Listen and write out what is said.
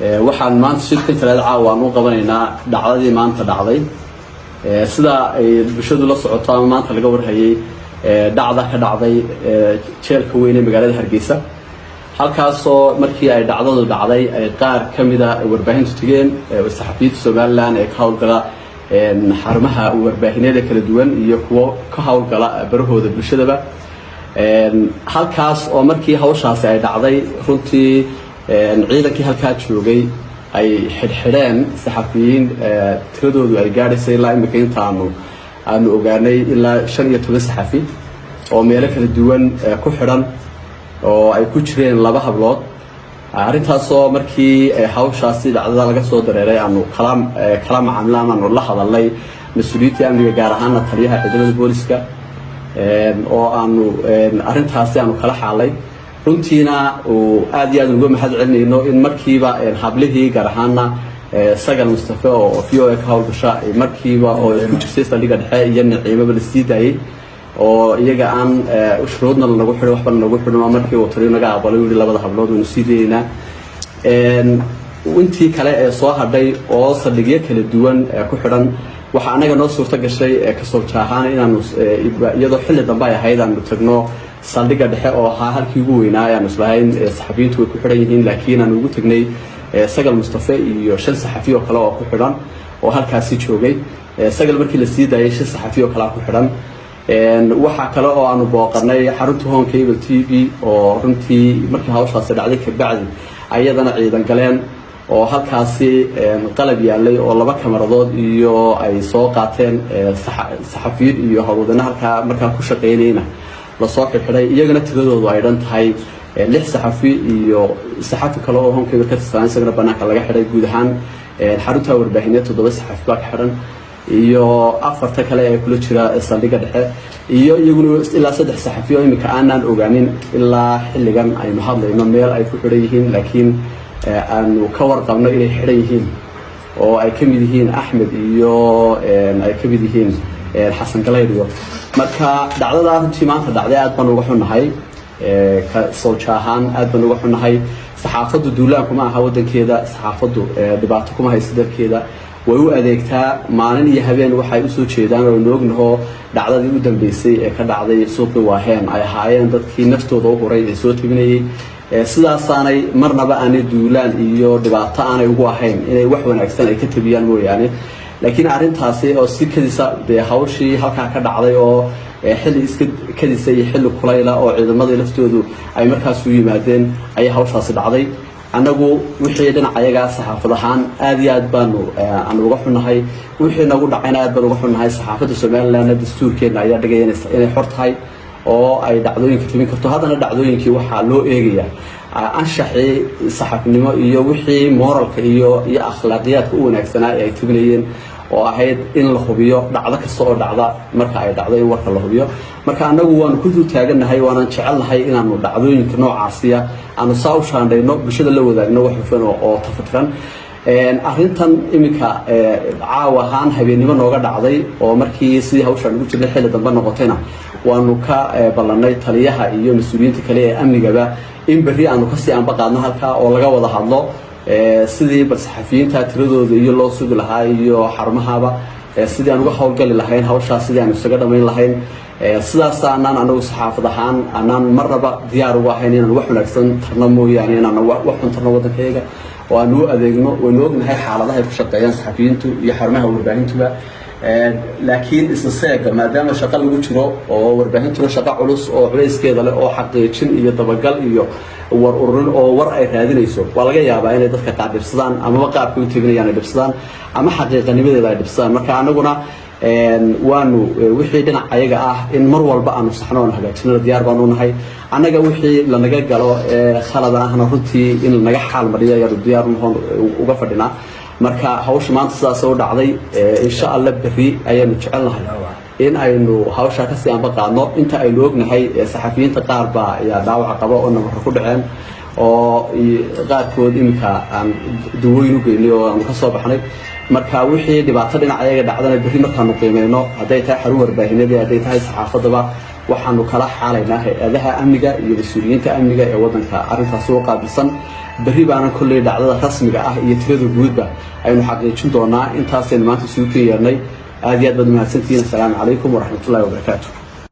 waxaan maanta shirkan kale caawa aan u qabanaynaa dhacdadii maanta dhacday sida ay bulshadu la socoto ama maanta laga warhayay dhacda ka dhacday jeelka weyn ee magaalada Hargeysa halkaasoo markii ay dhacdadu dhacday ay qaar kamida warbaahintu tageen saxafiyiinta Soomaaliland ee ka hawlgala xarumaha warbaahineed kala duwan iyo kuwa ka hawlgala barahooda bulshadaba halkaas oo markii hawshaasi ay dhacday runtii ciidankii halkaa joogay ay xidhxidheen saxafiyiin tiradoodu ay gaadhaysay ilaa imika intaanu ogaanay ilaa 15 saxafi oo meelo kala duwan ku xidhan oo ay ku jireen laba hablood arrintaasoo markii hawshaasi dhacdada laga soo dareeray aanu kala macaamilaan aanu la hadalnay mas'uuliyiinta amniga gaar ahaan taliyaha ciidamada booliska oo aanu arrintaasi aanu kala xaalay runtiina oo aad iyo aad uga mahad celinayno in markiiba hablihii gaar ahaana Sagal Mustafa oo VOA ka hawlgasha markiiba oo ku jirtay saldhigga dhexe iyo Naciimaba la sii daayay oo iyaga aan shuruudna lagu xidhay waxba lagu xidhay markii uu taliyo naga aqbalay wili labada hablood oo sii deeyna intii kale ee soo hadhay oo saldhigyo kala duwan ku xidhan waxa anaga noo suurta gashay ka soo jaahan inaanu iyadoo xilli dambe ay ahayd aanu tagno saldhigga dhexe oo halkii ugu weynaa ayaan islahayn saxafiyiintu way ku xidhan yihiin laakiin aan ugu tagnay Sagal Mustafa iyo 5 saxafi oo kale oo ku xidhan oo halkaasi joogay Sagal markii la sii daayay 5 saxafi oo kale ku xidhan waxa kale oo aanu booqanay xarunta Home Cable TV oo runtii markii hawshaasi dhacday ka bacdi ayadana ciidan galeen oo halkaasi qalab yaalay oo 2 kameradood iyo ay soo qaateen saxafiyiin iyo hawlwadana halka markaa ku shaqeynayna la soo xidhay iyagana tiradoodu ay dhan tahay 6 saxafi iyo saxafi kale oo Home Cable ka tirsan isagana banaanka laga xidhay guud ahaan xarunta warbaahineed 7 saxafi baa ka xidhan iyo 4 kale ee kula jira saldhigga dhexe iyo iyaguna ilaa 3 saxafi oo imika aanan ogaanin ilaa xilligan aynu hadlayno meel ay ku xidhan yihiin laakiin aanu ka warqabno inay xidhan yihiin oo ay ka mid yihiin Axmed iyo ay ka mid yihiin Xasan Galaydiyo marka dhacdada runtii maanta dhacday aad baan uga xunahay ka soo jaahan aad baan uga xunahay saxaafadu duulaan kuma aha wadankeeda saxaafadu dhibaato kuma hayso dalkeeda way u adeegtaa maalin iyo habeen waxay u soo jeedaan oo noognaho dhacdadii u dambeysay ee ka dhacday suuqi Waaheen ay haayeen dadkii naftooda u horay ee soo tibinayay sidaasaanay marnaba aanay duulaan iyo dhibaato aanay ugu ahayn inay wax wanaagsan ay ka tabiyaan mooyaane laakiin arrintaasi oo si kadisa hawshii halka ka dhacday oo xilli iska kadisa iyo xilli kulayla oo ciidamadii laftoodu ay markaas u yimaadeen ay hawshaasi dhacday anagu wixii dhinacayaga saxaafadahan aad iyo aad baanu uga xunahay wixii nagu dhacayna aad baan uga xunahay saxaafada Soomaaliland dastuurkeena ayaa dhagaynaysa inay xor tahay oo ay dhacdooyinka tibin karto hadana dhacdooyinkii waxa loo eegaya anshaxii saxafinimo iyo wixii moralka iyo akhlaaqiyadka u wanaagsanaa ay tibinayeen oo ahayd in la hubiyo dhacdo kasta oo dhacda marka ay dhacdo in warka la hubiyo marka anagu waan ku taaganahay waan jecelnahay inaanu dhacdooyinka noocaasiya aanu soo shaandayno bulshada la wadaagno wax hufan oo tafatiran arrintan imika caawahan habeenimo nooga dhacday oo markii sidii hawshan ugu jirnay xilli dambe noqotayna waanu ka ballanay taliyaha iyo mas'uuliyiinta kale ee amnigaba in bari aanu ka sii anba qaadno halka oo laga wada hadlo sidii saxafiyiinta tiradooda iyo loo sugi lahaa iyo xarumahaba sidii aan uga hawlgali lahayn hawshaas sidii aan isaga dhameyn lahayn sidaas aanan anagu saxaafad ahaan aanan marnaba diyaar uga ahayn inaan wax wanaagsan tarno mooyaane inaan wax xun tarno wadankayga oo aan u adeegno waynu ognahay xaaladaha ay ku shaqeeyaan saxafiyiintu iyo xarumaha warbaahintuba laakiin isseega maadaama shaqo lagu jiro oo warbaahintu shaqo culus oo culeyskeeda leh oo xaqiijin iyo dabagal iyo war ururin oo war ay raadinayso waa laga yaabaa inay dadka qaar dhibsadaan ama qaabka u tabinayaan ay dhibsadaan ama xaqiiqanimadeeda ay dhibsadaan marka anaguna waanu wixii dhinac ayaga ah in mar walba aanu saxno oo hagaajino diyaar baan u nahay anaga wixii la naga galo khalad ahna runtii in naga xaal mariyo ayaan diyaar uga fadhinaa marka hawsha maanta sidaas oo dhacday insha Allah bari ayaan jecelnahay in aynu hawsha ka sii anba qaadno inta aynu ognahay saxafiyiinta qaar baa ayaa dhaawac qaba oo nabar ku dhaceen oo qaarkood imika aan dawooyin u geynay oo aan ka soo baxnay marka wixii dhibaato dhinacayaga dhacdana bari markaanu qiimeeyno haday tahay xarun warbaahineed haday tahay saxaafadaba waxaanu kala xaalaynaa hay'adaha amniga iyo mas'uuliyiinta amniga ee wadanka arrintaas oo qaabilsan berri baana kolley dhacdada rasmiga ah iyo tirada guudba aynu xaqiijin doonaa intaasaynu maanta isugu yeernay aad iyo aad baad mahadsantihiin. Assalaamu calaykum waraxmatullaahi wabarakaatuh.